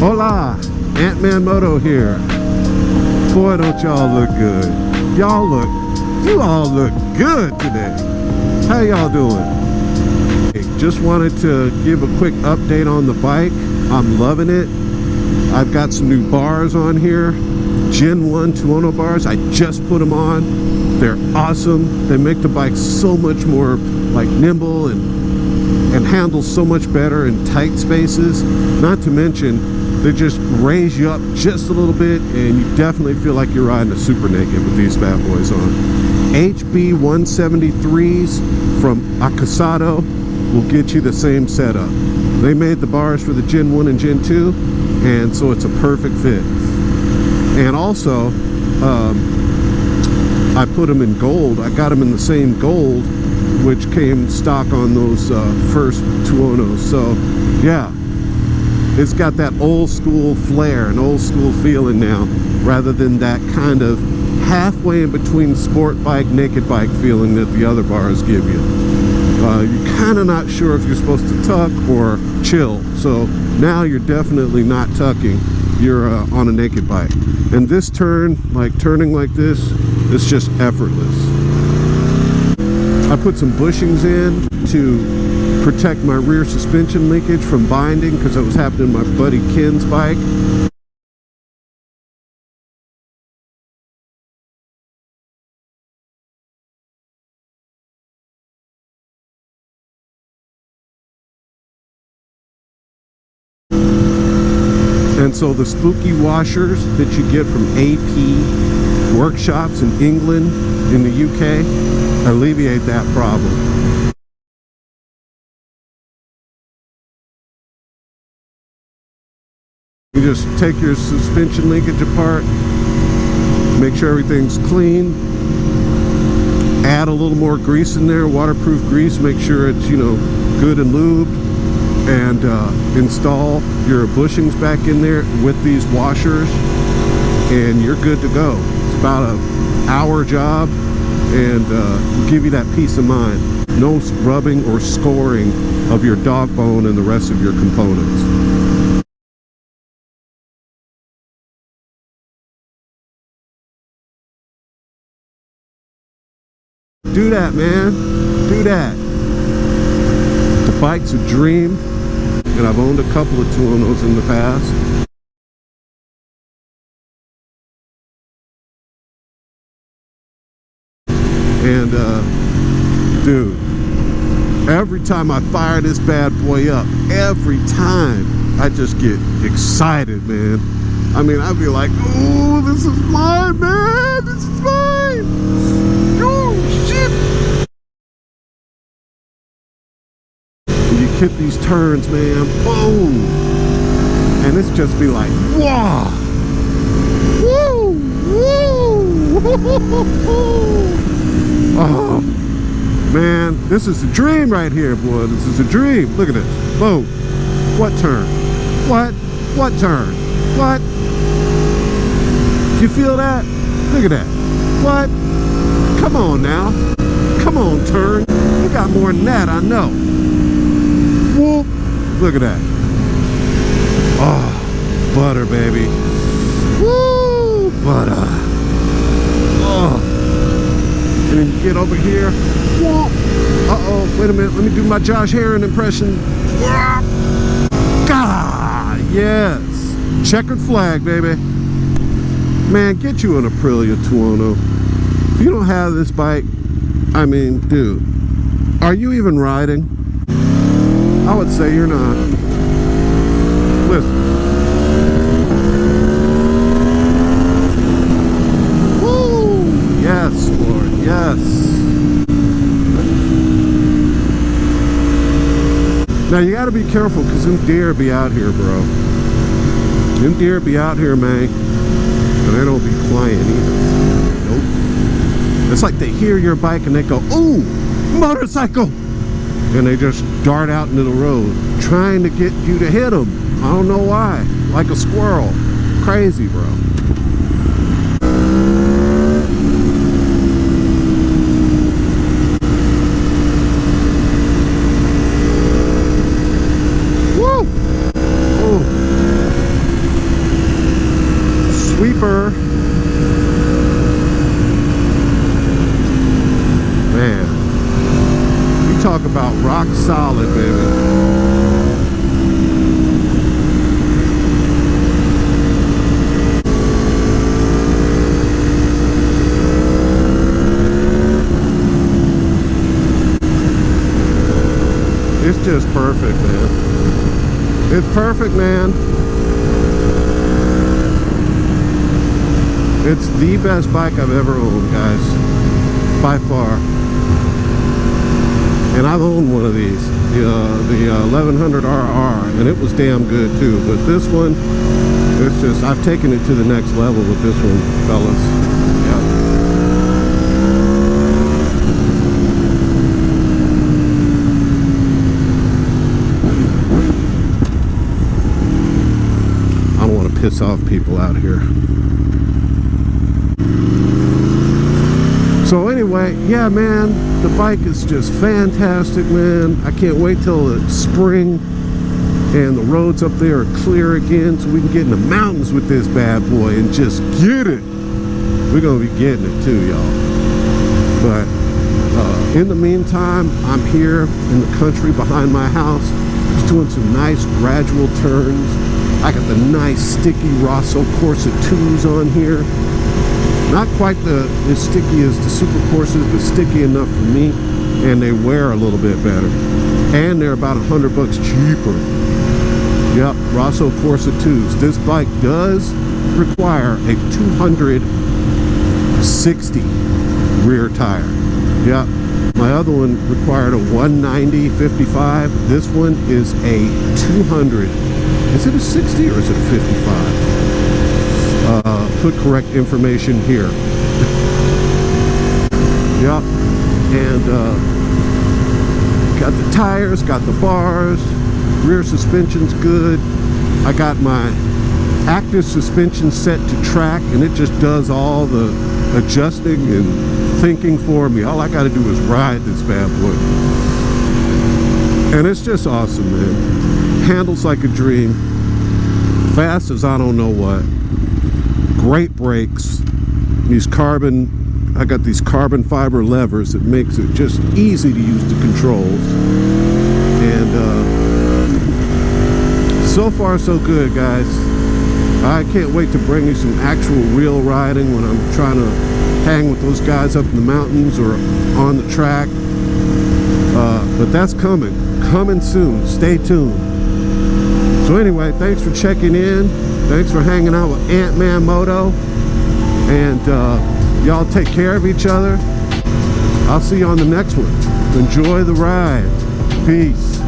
Hola, Ant-Man Moto here. Boy, don't y'all look good. You all look good today. How y'all doing? Hey, just wanted to give a quick update on the bike. I'm loving it. I've got some new bars on here. Gen 1 Tuono bars. I just put them on. They're awesome. They make the bike so much more like nimble and handles so much better in tight spaces. Not to mention, they just raise you up just a little bit, and you definitely feel like you're riding a super naked with these bad boys on. HB 173s from Accossato will get you the same setup. They made the bars for the Gen 1 and Gen 2, and so it's a perfect fit. And also, I put them in gold. I got them in the same gold, which came stock on those first Tuonos. So, yeah. It's got that old school flair, an old school feeling now, rather than that kind of halfway in between sport bike, naked bike feeling that the other bars give you. You're kind of not sure if you're supposed to tuck or chill. So now you're definitely not tucking. You're on a naked bike. And this turn, like turning like this, it's just effortless. I put some bushings in to protect my rear suspension linkage from binding, because it was happening to my buddy Ken's bike. And so the spooky washers that you get from AP workshops in England, in the UK, alleviate that problem. You just take your suspension linkage apart, make sure everything's clean, add a little more grease in there, waterproof grease, make sure it's, you know, good and lubed, and install your bushings back in there with these washers, and you're good to go. It's about an hour job, and will give you that peace of mind. No rubbing or scoring of your dog bone and the rest of your components. Do that, man. Do that. The bike's a dream, and I've owned a couple of Tuonos in the past. And, dude, every time I fire this bad boy up, every time I just get excited, man. I mean, I'd be like, oh, this is mine, man. This is mine. Oh, shit. You hit these turns, man, boom, and it's just be like, wow, woo, woo. Oh man, this is a dream right here, boy. This is a dream. Look at this. Boom. What turn? What turn? What? You feel that? Look at that. What? Come on now. Come on, turn. You got more than that, I know. Whoop. Look at that. Oh, butter, baby. Woo, butter. Oh. And then you get over here. Whoop. Uh-oh, wait a minute. Let me do my Josh Heron impression. God, yes. Checkered flag, baby. Man, get you an Aprilia Tuono. If you don't have this bike, I mean, dude, are you even riding? I would say you're not. Listen. Woo! Yes, Lord, yes. Now you gotta be careful, because them deer be out here, bro. Them deer be out here, man. And they don't be quiet either. Nope. It's like they hear your bike and they go, ooh, motorcycle! And they just dart out into the road, trying to get you to hit them. I don't know why. Like a squirrel. Crazy, bro. Woo! Oh. perfect, man. It's perfect, man. It's the best bike I've ever owned, guys, by far. And I've owned one of these, the 1100 RR, and it was damn good too. But this one, it's just, I've taken it to the next level with this one, fellas. I don't want to piss off people out here. So anyway, yeah, man, the bike is just fantastic, man. I can't wait till it's spring and the roads up there are clear again so we can get in the mountains with this bad boy and just get it. We're gonna be getting it too, y'all. But in the meantime, I'm here in the country behind my house, just doing some nice gradual turns. I got the nice sticky Rosso Corsa 2s on here. Not quite as sticky as the Super Corsas, but sticky enough for me, and they wear a little bit better. And they're about $100 cheaper. Yep, Rosso Corsa 2s. This bike does require a 260 rear tire. Yep, my other one required a 190 55. This one is a 200. Is it a 60 or is it a 55? Put correct information here. Yep, and got the tires, got the bars, rear suspension's good. I got my active suspension set to track, and it just does all the adjusting and thinking for me. All I got to do is ride this bad boy, and it's just awesome, man. Handles like a dream, fast as I don't know what. Great brakes. These carbon, I got these carbon fiber levers that makes it just easy to use the controls. And so far so good, guys. I can't wait to bring you some actual real riding when I'm trying to hang with those guys up in the mountains or on the track. But that's coming soon. Stay tuned. So anyway, thanks for checking in. Thanks for hanging out with Ant-Man Moto. And y'all take care of each other. I'll see you on the next one. Enjoy the ride. Peace.